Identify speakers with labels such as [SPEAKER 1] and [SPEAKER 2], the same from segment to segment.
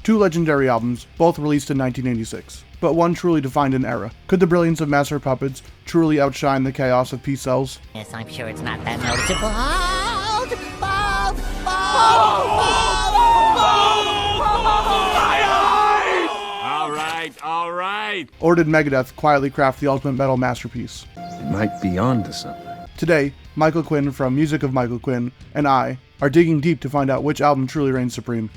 [SPEAKER 1] Two legendary albums, both released in 1986, but one truly defined an era. Could the brilliance of Master of Puppets truly outshine the chaos of Peace Sells?
[SPEAKER 2] Yes, I'm sure it's not that noticeable.
[SPEAKER 3] All right.
[SPEAKER 1] Or did Megadeth quietly craft the ultimate metal masterpiece?
[SPEAKER 4] It might be on to something.
[SPEAKER 1] Today, Michael Quinn from Music of Michael Quinn and I are digging deep to find out which album truly reigns supreme.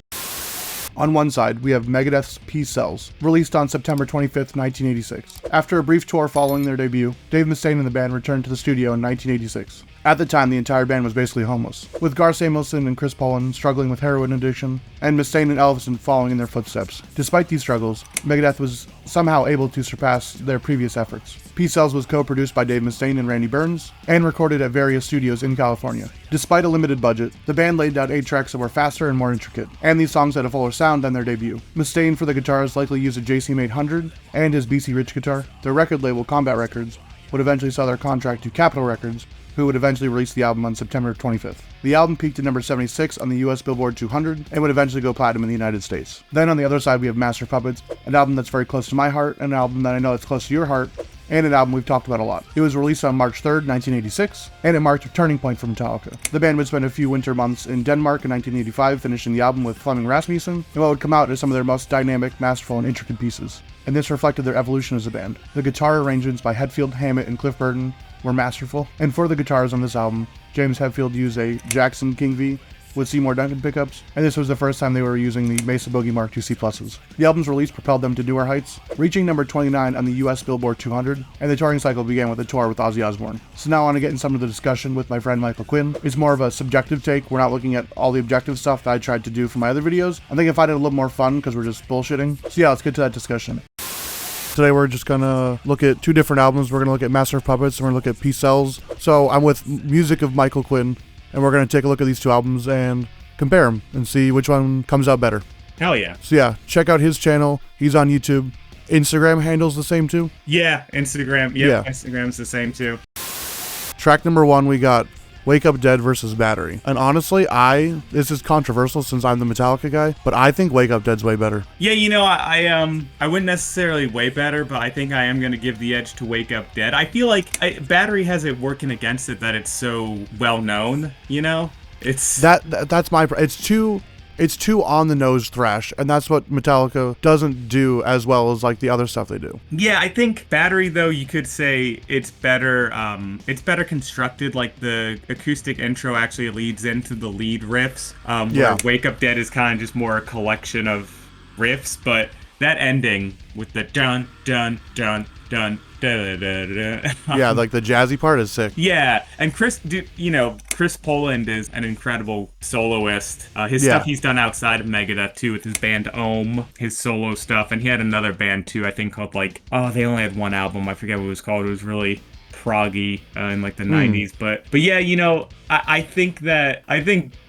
[SPEAKER 1] On one side, we have Megadeth's Peace Sells, released on September 25th, 1986. After a brief tour following their debut, Dave Mustaine and the band returned to the studio in 1986. At the time, the entire band was basically homeless, with Gar Samuelson and Chris Poland struggling with heroin addiction, and Mustaine and Elvison following in their footsteps. Despite these struggles, Megadeth was somehow able to surpass their previous efforts. Peace Sells was co-produced by Dave Mustaine and Randy Burns, and recorded at various studios in California. Despite a limited budget, the band laid out 8 tracks that were faster and more intricate, and these songs had a fuller sound than their debut. Mustaine for the guitars likely used a JCM 800 and his BC Rich guitar. Their record label, Combat Records, would eventually sell their contract to Capitol Records, who would eventually release the album on September 25th. The album peaked at number 76 on the US Billboard 200 and would eventually go platinum in the United States. Then on the other side we have Master of Puppets, an album that's very close to my heart, an album that I know that's close to your heart, and an album we've talked about a lot. It was released on March 3rd, 1986, and it marked a turning point for Metallica. The band would spend a few winter months in Denmark in 1985, finishing the album with Flemming Rasmussen, and what would come out as some of their most dynamic, masterful, and intricate pieces. And this reflected their evolution as a band. The guitar arrangements by Hetfield, Hammett, and Cliff Burton were masterful, and for the guitars on this album, James Hetfield used a Jackson King V with Seymour Duncan pickups, and this was the first time they were using the Mesa Boogie Mark II C++. The album's release propelled them to newer heights, reaching number 29 on the US Billboard 200, and the touring cycle began with a tour with Ozzy Osbourne. So now I want to get in some of the discussion with my friend Michael Quinn. It's more of a subjective take. We're not looking at all the objective stuff that I tried to do for my other videos. I think I find it a little more fun because we're just bullshitting. So yeah, let's get to that discussion. Today we're just gonna look at 2 different albums. We're gonna look at Master of Puppets and we're gonna look at Peace Sells. So I'm with Music of Michael Quinn, and we're gonna take a look at these 2 albums and compare them and see which one comes out better.
[SPEAKER 5] Hell yeah.
[SPEAKER 1] So yeah, check out his channel. He's on YouTube. Instagram handle's the same too?
[SPEAKER 5] Yeah, Instagram. Yep, yeah, Instagram's the same too.
[SPEAKER 1] Track number 1, we got Wake Up Dead versus Battery. And honestly, this is controversial since I'm the Metallica guy, but I think Wake Up Dead's way better.
[SPEAKER 5] Yeah, you know, I wouldn't necessarily way better, but I think I am going to give the edge to Wake Up Dead. I feel like Battery has it working against it that it's so well known, you know?
[SPEAKER 1] That's my it's too on the nose thrash, and that's what Metallica doesn't do as well as like the other stuff they do.
[SPEAKER 5] Yeah, I think Battery though, you could say it's better constructed. Like the acoustic intro actually leads into the lead riffs. Where Wake Up Dead is kind of just more a collection of riffs, but that ending with the dun dun dun dun.
[SPEAKER 1] Yeah, like the jazzy part is sick.
[SPEAKER 5] Yeah, and Chris Poland is an incredible soloist. His stuff he's done outside of Megadeth too, with his band Ohm, his solo stuff, and he had another band too, I think called they only had one album, I forget what it was called. It was really proggy in like the 90s, but yeah, you know, I think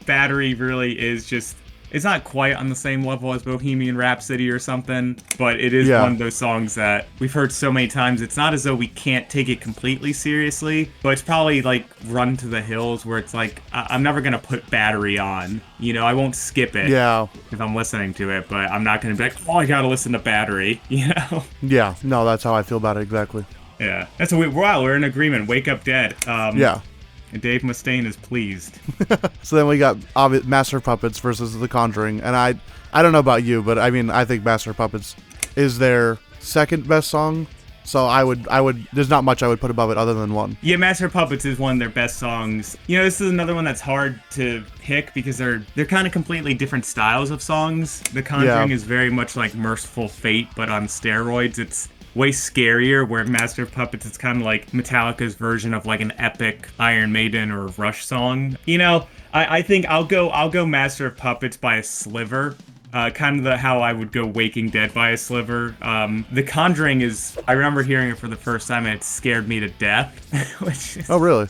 [SPEAKER 5] Battery really is just. It's not quite on the same level as Bohemian Rhapsody or something, but it is one of those songs that we've heard so many times. It's not as though we can't take it completely seriously, but it's probably like Run to the Hills, where it's like, I'm never going to put Battery on. You know, I won't skip it if I'm listening to it, but I'm not going to be like, oh, I got to listen to Battery, you know? Yeah,
[SPEAKER 1] no, that's how I feel about it exactly.
[SPEAKER 5] Yeah, we're in agreement. Wake Up Dead.
[SPEAKER 1] Yeah.
[SPEAKER 5] And Dave Mustaine is pleased.
[SPEAKER 1] So then we got Master of Puppets versus The Conjuring, and I don't know about you, but I mean, I think Master of Puppets is their second best song. So I would there's not much I would put above it other than one.
[SPEAKER 5] Yeah, Master of Puppets is one of their best songs. You know, this is another one that's hard to pick because they're kind of completely different styles of songs. The Conjuring is very much like Merciful Fate, but on steroids. It's way scarier, where Master of Puppets is kind of like Metallica's version of like an epic Iron Maiden or Rush song. You know, I think I'll go Master of Puppets by a sliver. Kind of how I would go Waking Dead by a sliver. The Conjuring I remember hearing it for the first time and it scared me to death.
[SPEAKER 1] Oh, really?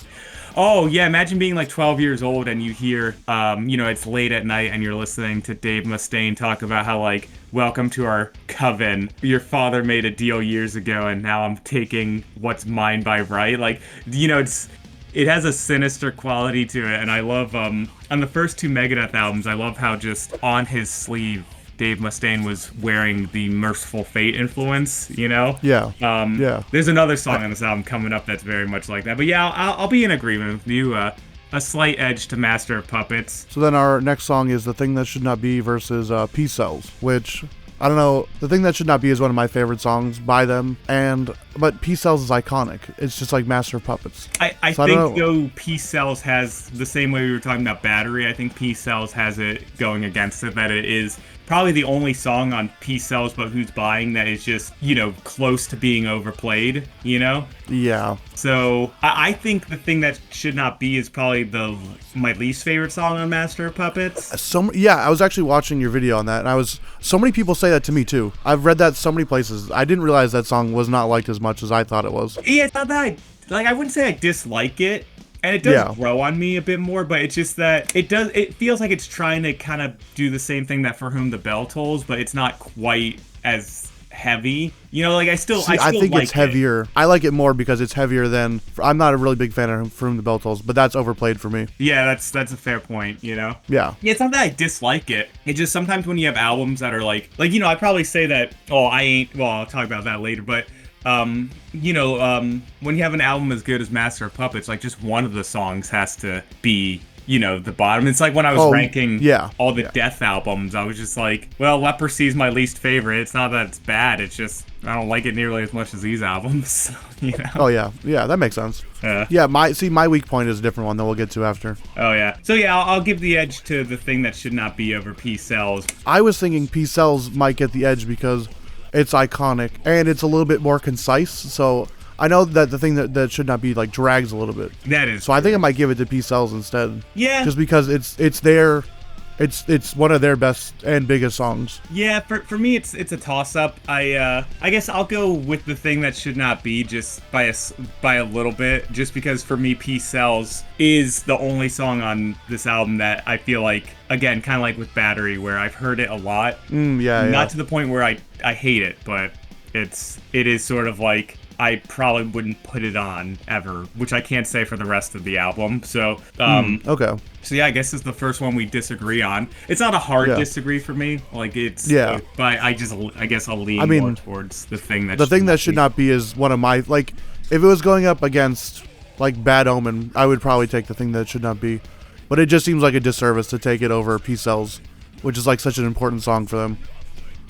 [SPEAKER 5] Oh, yeah, imagine being like 12 years old and you hear, it's late at night and you're listening to Dave Mustaine talk about how, like, welcome to our coven. Your father made a deal years ago and now I'm taking what's mine by right. Like, you know, it has a sinister quality to it. And I love, on the first 2 Megadeth albums, I love how just on his sleeve Dave Mustaine was wearing the Merciful Fate influence, you know?
[SPEAKER 1] Yeah.
[SPEAKER 5] There's another song on this album coming up that's very much like that. But yeah, I'll be in agreement with you. A slight edge to Master of Puppets.
[SPEAKER 1] So then our next song is The Thing That Should Not Be versus Peace Cells, which, I don't know, The Thing That Should Not Be is one of my favorite songs by them, but Peace Cells is iconic. It's just like Master of Puppets.
[SPEAKER 5] I think, though, Peace Cells has, the same way we were talking about Battery, I think Peace Cells has it going against it, that it is probably the only song on Peace Cells But Who's Buying that is just, close to being overplayed,
[SPEAKER 1] Yeah.
[SPEAKER 5] So I think The Thing That Should Not Be is probably my least favorite song on Master of Puppets.
[SPEAKER 1] I was actually watching your video on that, and so many people say that to me too. I've read that so many places. I didn't realize that song was not liked as much as I thought it was.
[SPEAKER 5] Yeah, it's not that I wouldn't say I dislike it. And it does grow on me a bit more, but it's just that it feels like it's trying to kind of do the same thing that For Whom the Bell Tolls, but it's not quite as heavy. I think it's heavier. I like it more because it's heavier than. I'm not a really big fan of For Whom the Bell Tolls, but that's overplayed for me. Yeah, that's a fair point, Yeah.
[SPEAKER 1] Yeah,
[SPEAKER 5] it's not that I dislike it. It's just sometimes when you have albums that are I'd probably say that, I'll talk about that later, but when you have an album as good as Master of Puppets, just one of the songs has to be, the bottom. It's like when I was ranking all the Death albums, I was just like, well, Leprosy is my least favorite. It's not that it's bad. It's just, I don't like it nearly as much as these albums,
[SPEAKER 1] Oh, yeah. Yeah, that makes sense. My weak point is a different one that we'll get to after.
[SPEAKER 5] Oh, yeah. So, yeah, I'll give the edge to The Thing That Should Not Be over Peace Cells.
[SPEAKER 1] I was thinking Peace Cells might get the edge because it's iconic and it's a little bit more concise. So I know that The Thing that should not be drags a little bit.
[SPEAKER 5] That is.
[SPEAKER 1] So I think I might give it to Peace Cells instead.
[SPEAKER 5] Yeah.
[SPEAKER 1] Just because it's one of their best and biggest songs.
[SPEAKER 5] Yeah, for me it's a toss up. I guess I'll go with The Thing That Should Not Be just by a little bit, just because for me Peace Cells is the only song on this album that I feel like, again, kind of like with Battery, where I've heard it a lot. Not to the point where I hate it, but it is sort of like I probably wouldn't put it on ever, which I can't say for the rest of the album. So,
[SPEAKER 1] okay.
[SPEAKER 5] So yeah, I guess it's the first one we disagree on. It's not a hard disagree for me. But I guess I'll lean more towards The Thing That
[SPEAKER 1] Should Not Be is one of my, if it was going up against Bad Omen, I would probably take The Thing That Should Not Be. But it just seems like a disservice to take it over Peace Cells, which is such an important song for them.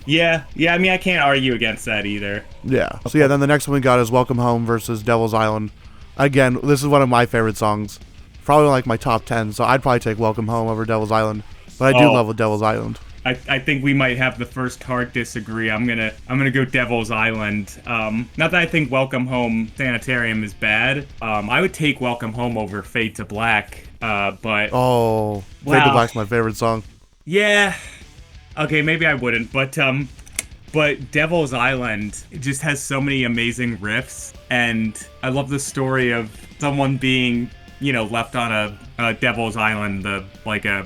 [SPEAKER 5] Yeah, I mean, I can't argue against that either.
[SPEAKER 1] Yeah. So yeah, then the next one we got is Welcome Home versus Devil's Island. Again, this is one of my favorite songs. Probably my top 10, so I'd probably take Welcome Home over Devil's Island. But I do love Devil's Island.
[SPEAKER 5] I think we might have the first hard disagree. I'm gonna go Devil's Island. Not that I think Welcome Home Sanitarium is bad. I would take Welcome Home over Fade to Black. But Fade
[SPEAKER 1] to Black's my favorite song.
[SPEAKER 5] Yeah. Okay, maybe I wouldn't, but Devil's Island just has so many amazing riffs, and I love the story of someone being, left on a Devil's Island, a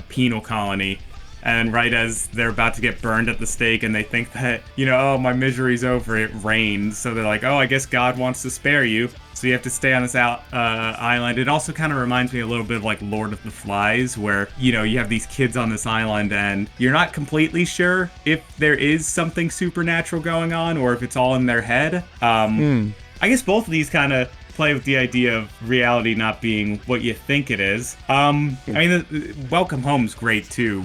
[SPEAKER 5] penal colony, and right as they're about to get burned at the stake, and they think that, my misery's over, it rains, so they're like, I guess God wants to spare you. So you have to stay on this island. It also kind of reminds me a little bit of Lord of the Flies, where, you have these kids on this island and you're not completely sure if there is something supernatural going on or if it's all in their head. I guess both of these kind of play with the idea of reality not being what you think it is. Welcome Home's great too.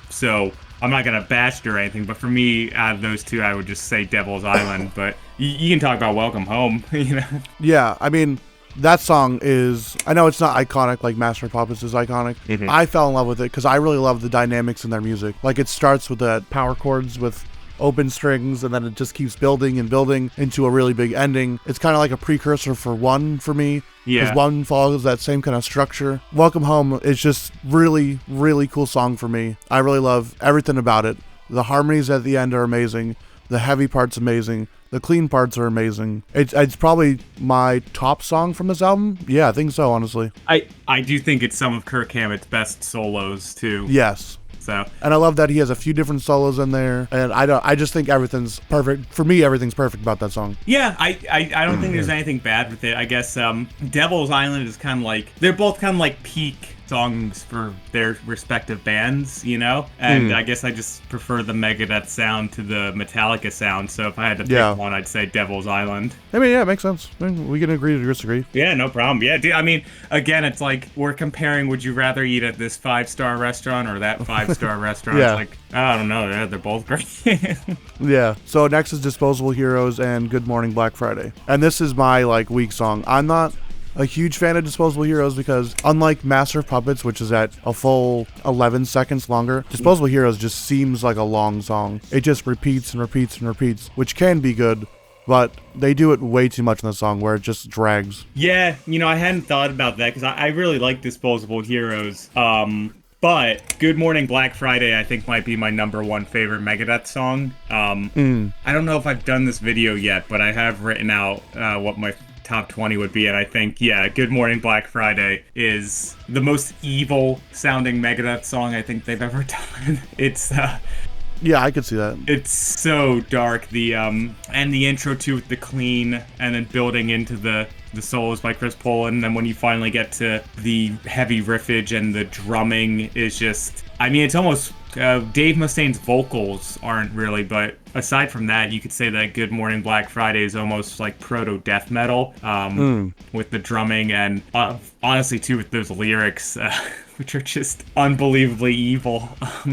[SPEAKER 5] So I'm not going to bash it or anything, but for me, out of those two, I would just say Devil's Island, but you can talk about Welcome Home,
[SPEAKER 1] Yeah, I mean, that song is, I know it's not iconic like Master of Puppets is iconic. Mm-hmm. I fell in love with it because I really love the dynamics in their music. It starts with the power chords with open strings, and then it just keeps building and building into a really big ending. It's kind of like a precursor for One for me. Yeah. Because One follows that same kind of structure. Welcome Home is just really, really cool song for me. I really love everything about it. The harmonies at the end are amazing. The heavy part's amazing. The clean parts are amazing. It's probably my top song from this album. Yeah, I think so, honestly.
[SPEAKER 5] I do think it's some of Kirk Hammett's best solos, too.
[SPEAKER 1] Yes.
[SPEAKER 5] So.
[SPEAKER 1] And I love that he has a few different solos in there, and I just think everything's perfect. For me, everything's perfect about that song.
[SPEAKER 5] Yeah, I don't think there's anything bad with it. I guess Devil's Island is kind of they're both kind of peak songs for their respective bands, you know? And I guess I just prefer the Megadeth sound to the Metallica sound. So if I had to pick one, I'd say Devil's Island.
[SPEAKER 1] I mean, yeah, it makes sense. I mean, we can agree to disagree.
[SPEAKER 5] Yeah, no problem. Yeah, dude, I mean, again, it's like we're comparing would you rather eat at this 5-star restaurant or that 5-star restaurant?
[SPEAKER 1] Yeah.
[SPEAKER 5] It's like, I don't know. They're both great.
[SPEAKER 1] Yeah. So next is Disposable Heroes and Good Morning Black Friday. And this is my, like, weak song. I'm not a huge fan of Disposable Heroes because unlike Master of Puppets, which is at a full 11 seconds longer, Disposable Heroes just seems like a long song. It just repeats and repeats and repeats, which can be good, but they do it way too much in the song where it just drags.
[SPEAKER 5] Yeah, you know, I hadn't thought about that because I really like Disposable Heroes. But Good Morning Black Friday, I think, might be my number one favorite Megadeth song. I don't know if I've done this video yet, but I have written out what my top 20 would be, and I think, yeah, Good Morning Black Friday is the most evil sounding Megadeth song I think they've ever done. It's
[SPEAKER 1] Yeah, I could see that.
[SPEAKER 5] it's so dark. The and the intro to the clean, and then building into the solos by Chris Poland, and then when you finally get to the heavy riffage and the drumming is just, I mean, it's almost Dave Mustaine's vocals aren't really, but aside from that, you could say that Good Morning Black Friday is almost like proto death metal with the drumming, and honestly too with those lyrics, which are just unbelievably evil.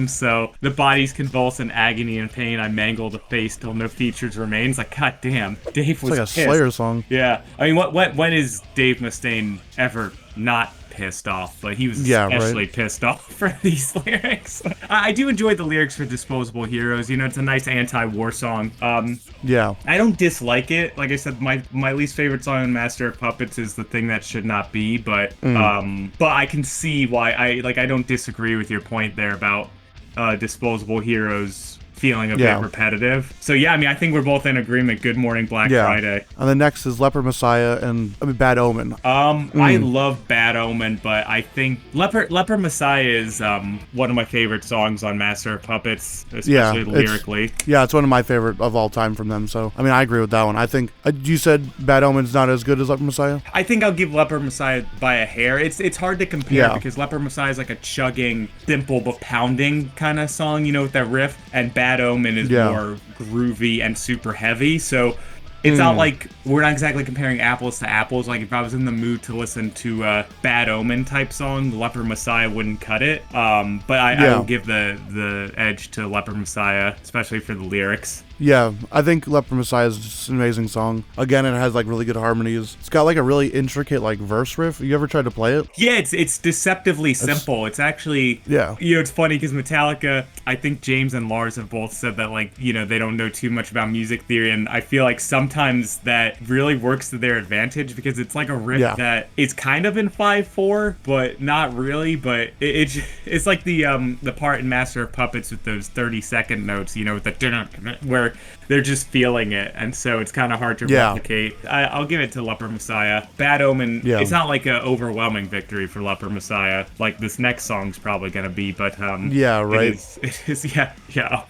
[SPEAKER 5] So the bodies convulse in agony and pain. I mangle the face till no features remains. Like, god damn, Dave was
[SPEAKER 1] It's like a
[SPEAKER 5] pissed.
[SPEAKER 1] Slayer song.
[SPEAKER 5] Yeah, I mean, when is Dave Mustaine ever not pissed off? But he was especially pissed off for these lyrics. I do enjoy the lyrics for Disposable Heroes. You know, it's a nice anti-war song.
[SPEAKER 1] Yeah.
[SPEAKER 5] I don't dislike it. Like I said, my least favorite song on Master of Puppets is The Thing That Should Not Be. But I can see why I don't disagree with your point there about Disposable Heroes feeling a bit repetitive. So yeah, I mean, I think we're both in agreement. Good Morning Black Friday.
[SPEAKER 1] And the next is Leper Messiah and Bad Omen.
[SPEAKER 5] I love Bad Omen, but I think Leper Messiah is one of my favorite songs on Master of Puppets, especially lyrically.
[SPEAKER 1] It's one of my favorite of all time from them. So I mean, I agree with that one. I think you said Bad Omen's not as good as Leper Messiah.
[SPEAKER 5] I think I'll give Leper Messiah by a hair. It's hard to compare because Leper Messiah is like a chugging, simple but pounding kind of song, you know, with that riff, and Bad Omen is more groovy and super heavy. So it's not like we're not exactly comparing apples to apples. Like if I was in the mood to listen to a Bad Omen type song, Leper Messiah wouldn't cut it. But I will give the edge to Leper Messiah, especially for the lyrics.
[SPEAKER 1] Yeah, I think Leper Messiah is just an amazing song. Again, it has like really good harmonies. It's got like a really intricate like verse riff. You ever tried to play it?
[SPEAKER 5] Yeah, it's deceptively simple. It's actually, you know, it's funny because Metallica, I think James and Lars have both said that, like, you know, they don't know too much about music theory, and I feel like sometimes that really works to their advantage because it's like a riff that is kind of in 5/4, but not really. But it's like the part in Master of Puppets with those 30-second notes, you know, with the where they're just feeling it, and so it's kind of hard to replicate. I'll give it to Leper Messiah. Bad Omen, it's not like an overwhelming victory for Leper Messiah, like this next song's probably going to be, but it is up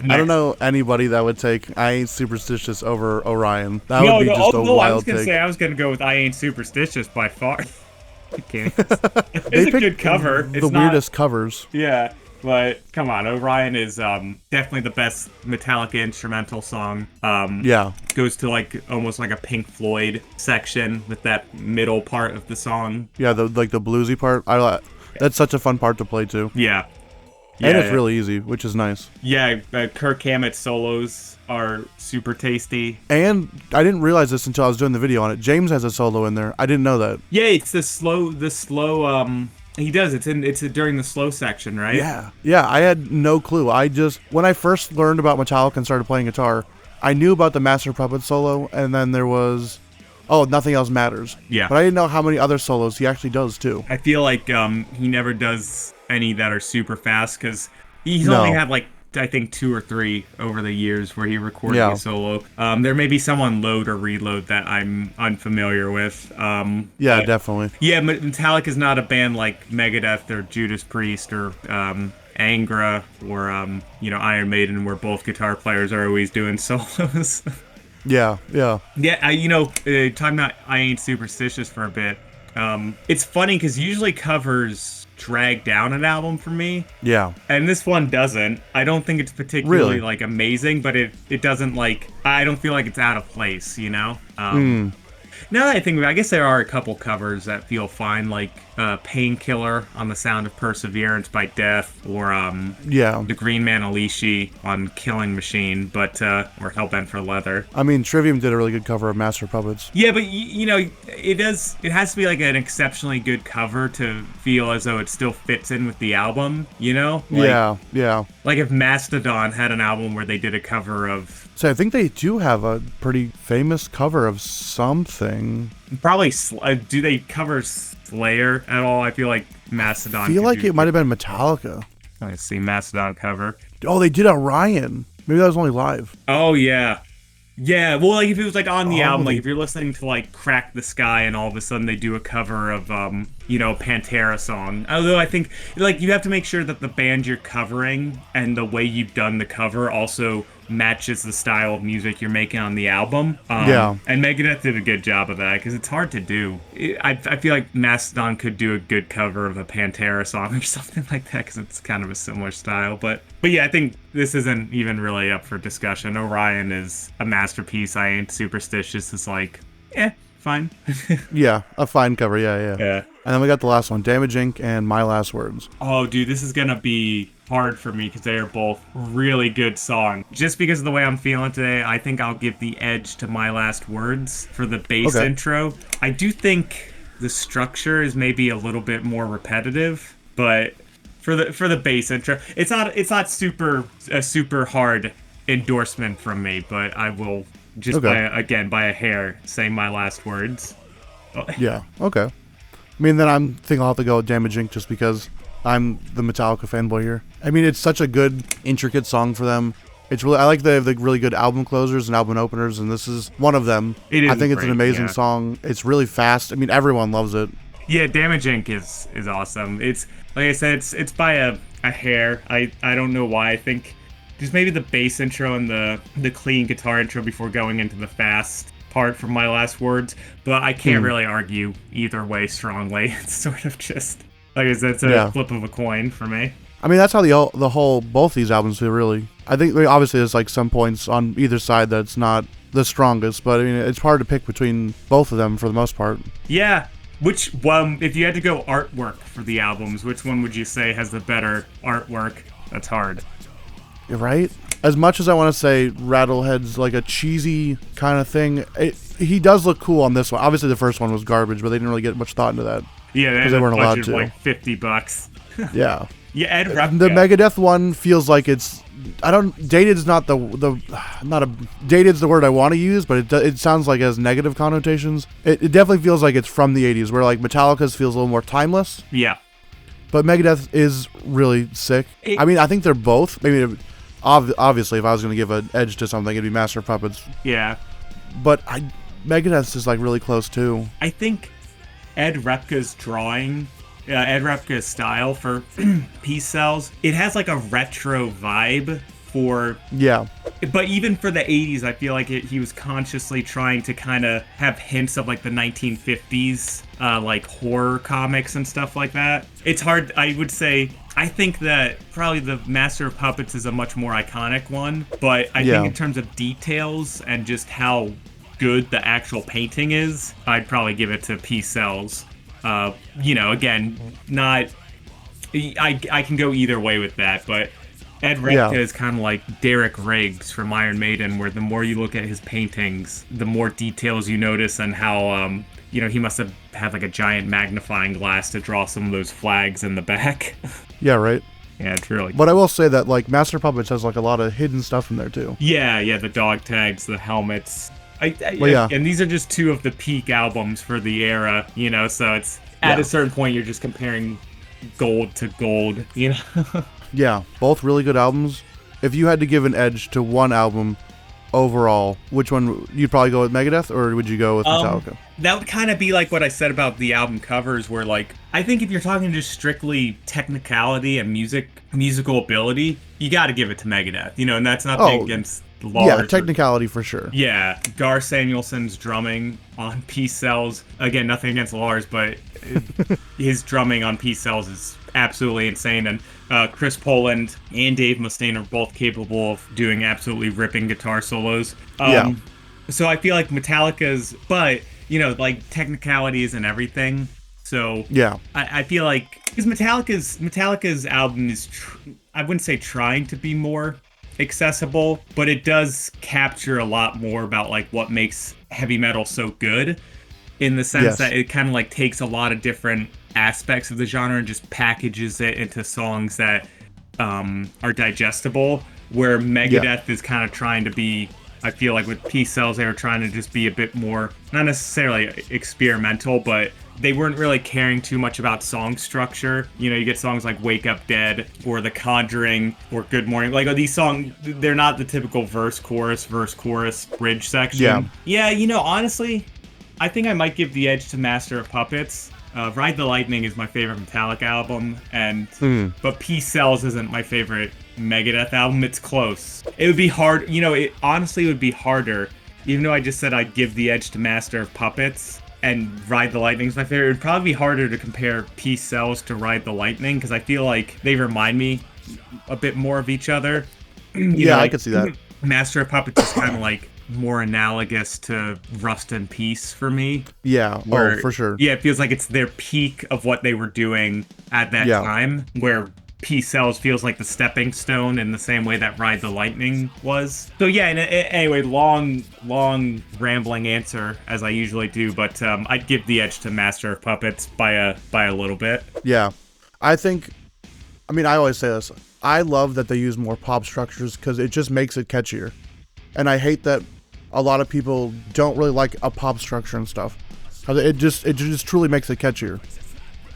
[SPEAKER 5] next.
[SPEAKER 1] I don't know anybody that would take I Ain't Superstitious over Orion. That would be just a wild
[SPEAKER 5] I was going to
[SPEAKER 1] take.
[SPEAKER 5] say I was going to go with I Ain't Superstitious by far. It's a good cover. It's
[SPEAKER 1] the weirdest covers.
[SPEAKER 5] Yeah. But come on, Orion is definitely the best Metallica instrumental song. Goes to like almost like a Pink Floyd section with that middle part of the song.
[SPEAKER 1] Yeah, the bluesy part. That's such a fun part to play too.
[SPEAKER 5] Yeah.
[SPEAKER 1] And it's really easy, which is nice.
[SPEAKER 5] Yeah, Kirk Hammett's solos are super tasty.
[SPEAKER 1] And I didn't realize this until I was doing the video on it. James has a solo in there. I didn't know that.
[SPEAKER 5] Yeah, it's the slow. He does. It's during the slow section, right?
[SPEAKER 1] Yeah. I had no clue. When I first learned about Metallica and started playing guitar, I knew about the Master Puppet solo, and then there was, Nothing Else Matters. Yeah. But I didn't know how many other solos he actually does too.
[SPEAKER 5] I feel like he never does any that are super fast because he's only had like, I think 2 or 3 over the years where he recorded a solo. There may be some on Load or Reload that I'm unfamiliar with.
[SPEAKER 1] Definitely.
[SPEAKER 5] Yeah, Metallica's not a band like Megadeth or Judas Priest or Angra or Iron Maiden, where both guitar players are always doing solos.
[SPEAKER 1] Yeah.
[SPEAKER 5] Talking about I Ain't Superstitious for a bit. It's funny because usually covers drag down an album for me.
[SPEAKER 1] Yeah.
[SPEAKER 5] And this one doesn't. I don't think it's particularly
[SPEAKER 1] Really?
[SPEAKER 5] like amazing, but it doesn't like, I don't feel like it's out of place, you know? Now that I think, I guess there are a couple covers that feel fine, like Painkiller on The Sound of Perseverance by Death, or The Green Man Alishi on Killing Machine, but or Hellbent for Leather.
[SPEAKER 1] I mean, Trivium did a really good cover of Master of Puppets.
[SPEAKER 5] Yeah, but you know, it has to be like an exceptionally good cover to feel as though it still fits in with the album, you know? Like,
[SPEAKER 1] yeah.
[SPEAKER 5] Like if Mastodon had an album where they did a cover of...
[SPEAKER 1] So I think they do have a pretty famous cover of something.
[SPEAKER 5] Probably, do they cover Slayer at all? I feel like Mastodon...
[SPEAKER 1] I feel like it might have been Metallica.
[SPEAKER 5] Let's see, Mastodon cover.
[SPEAKER 1] Oh, they did Orion. Maybe that was only live.
[SPEAKER 5] Oh, yeah. Yeah, well, like if it was like on the album, like if you're listening to like Crack the Sky and all of a sudden they do a cover of, you know, Pantera song. Although I think like you have to make sure that the band you're covering and the way you've done the cover also matches the style of music you're making on the album.
[SPEAKER 1] Yeah.
[SPEAKER 5] And Megadeth did a good job of that because it's hard to do. I feel like Mastodon could do a good cover of a Pantera song or something like that because it's kind of a similar style. But yeah, I think this isn't even really up for discussion. Orion is a masterpiece. I Ain't Superstitious is like, fine.
[SPEAKER 1] Yeah, a fine cover. Yeah. And then we got the last one, Damage Inc. and My Last Words.
[SPEAKER 5] Oh, dude, this is gonna be hard for me because they are both really good songs. Just because of the way I'm feeling today, I think I'll give the edge to My Last Words for the bass intro. I do think the structure is maybe a little bit more repetitive, but for the bass intro, it's not super hard endorsement from me, but I will just by a hair say My Last Words.
[SPEAKER 1] Yeah, okay. I mean, then I'm thinking I'll have to go with Damage Inc. just because I'm the Metallica fanboy here. I mean, it's such a good, intricate song for them. It's really, I like they have the really good album closers and album openers, and this is one of them. I think it's an amazing song. It's really fast. I mean, everyone loves it.
[SPEAKER 5] Yeah, Damage Inc. is awesome. It's like I said, it's by a hair. I don't know why. I think just maybe the bass intro and the clean guitar intro before going into the fast part from My Last Words, but I can't really argue either way strongly. It's sort of just, like I said, it's a flip of a coin for me.
[SPEAKER 1] I mean, that's how the whole, both these albums feel, really. I think, obviously, there's like some points on either side that's not the strongest, but I mean, it's hard to pick between both of them for the most part.
[SPEAKER 5] Yeah. Which one, if you had to go artwork for the albums, which one would you say has the better artwork? That's hard.
[SPEAKER 1] You're right. As much as I want to say Rattlehead's like a cheesy kind of thing, he does look cool on this one. Obviously, the first one was garbage, but they didn't really get much thought into that.
[SPEAKER 5] Yeah,
[SPEAKER 1] because they weren't allowed to.
[SPEAKER 5] Like $50.
[SPEAKER 1] Yeah.
[SPEAKER 5] Yeah, Ed Rupp.
[SPEAKER 1] The Megadeth one feels like it's. Dated's not dated's the word I want to use, but it sounds like it has negative connotations. It definitely feels like it's from the 80s, where like Metallica's feels a little more timeless.
[SPEAKER 5] Yeah.
[SPEAKER 1] But Megadeth is really sick. I mean, I think they're both. Maybe. Obviously, if I was going to give an edge to something, it'd be Master of Puppets.
[SPEAKER 5] Yeah.
[SPEAKER 1] But Megadeth's is like really close too.
[SPEAKER 5] I think Ed Repka's Ed Repka's style for Peace Cells, it has like a retro vibe for...
[SPEAKER 1] Yeah.
[SPEAKER 5] But even for the 80s, I feel like he was consciously trying to kind of have hints of like the 1950s, like horror comics and stuff like that. It's hard, I would say... I think that probably the Master of Puppets is a much more iconic one, but I think in terms of details and just how good the actual painting is, I'd probably give it to Peace Cells. You know, again, not... I can go either way with that, but Ed Repka is kind of like Derek Riggs from Iron Maiden, where the more you look at his paintings, the more details you notice and how... you know, he must have had like a giant magnifying glass to draw some of those flags in the back.
[SPEAKER 1] Yeah, right.
[SPEAKER 5] Yeah, it's really...
[SPEAKER 1] But I will say that, like, Master of Puppets has, like, a lot of hidden stuff in there, too.
[SPEAKER 5] Yeah, the dog tags, the helmets. And these are just two of the peak albums for the era, you know, so it's... At a certain point, you're just comparing gold to gold, you know?
[SPEAKER 1] Yeah, both really good albums. If you had to give an edge to one album overall, which one... You'd probably go with Megadeth, or would you go with Metallica?
[SPEAKER 5] That would kind of be like what I said about the album covers, where like I think if you're talking just strictly technicality and musical ability, you got to give it to Megadeth, you know, and that's nothing against Lars.
[SPEAKER 1] Yeah, technicality for sure.
[SPEAKER 5] Yeah, Gar Samuelson's drumming on Peace Cells, again, nothing against Lars, but his drumming on Peace Cells is absolutely insane. And Chris Poland and Dave Mustaine are both capable of doing absolutely ripping guitar solos.
[SPEAKER 1] Yeah.
[SPEAKER 5] So I feel like Metallica's, but, like technicalities and everything. So
[SPEAKER 1] Yeah.
[SPEAKER 5] I feel like, because Metallica's album is, I wouldn't say trying to be more accessible, but it does capture a lot more about like what makes heavy metal so good, in the sense that it kind of like takes a lot of different aspects of the genre and just packages it into songs that are digestible, where Megadeth is kind of trying to be, I feel like with Peace Cells, they were trying to just be a bit more, not necessarily experimental, but they weren't really caring too much about song structure. You get songs like Wake Up Dead or The Conjuring or Good Morning. Like, these songs, they're not the typical verse, chorus, bridge section. Yeah, honestly, I think I might give the edge to Master of Puppets. Ride the Lightning is my favorite Metallica album, but Peace Cells isn't my favorite Megadeth album. It's close. It would be hard, it honestly would be harder, even though I just said I'd give the edge to Master of Puppets and Ride the Lightning is my favorite. It would probably be harder to compare Peace Cells to Ride the Lightning, because I feel like they remind me a bit more of each other.
[SPEAKER 1] I could see that.
[SPEAKER 5] Master of Puppets is kind of like more analogous to Rust in Peace for me.
[SPEAKER 1] Yeah, for sure.
[SPEAKER 5] Yeah, it feels like it's their peak of what they were doing at that time, where Peace Cells feels like the stepping stone in the same way that Ride the Lightning was. So yeah, and anyway, long rambling answer as I usually do, but I'd give the edge to Master of Puppets by a little bit.
[SPEAKER 1] Yeah, I always say this. I love that they use more pop structures because it just makes it catchier, and I hate that a lot of people don't really like a pop structure and stuff. It just truly makes it catchier.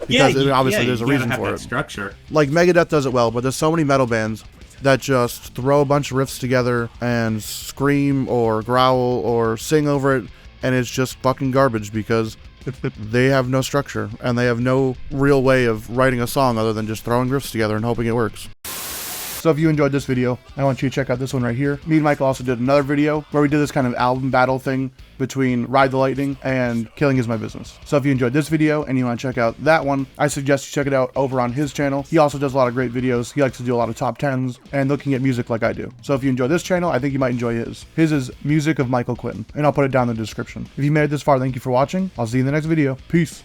[SPEAKER 1] Because obviously there's a reason for it.
[SPEAKER 5] Structure.
[SPEAKER 1] Like Megadeth does it well, but there's so many metal bands that just throw a bunch of riffs together and scream or growl or sing over it, and it's just fucking garbage because they have no structure and they have no real way of writing a song other than just throwing riffs together and hoping it works. So if you enjoyed this video, I want you to check out this one right here. Me and Michael also did another video where we did this kind of album battle thing between Ride the Lightning and Killing Is My Business. So if you enjoyed this video and you want to check out that one, I suggest you check it out over on his channel. He also does a lot of great videos. He likes to do a lot of top 10s and looking at music like I do. So if you enjoy this channel, I think you might enjoy his. His is Music of Michael Quinn, and I'll put it down in the description. If you made it this far, thank you for watching. I'll see you in the next video. Peace.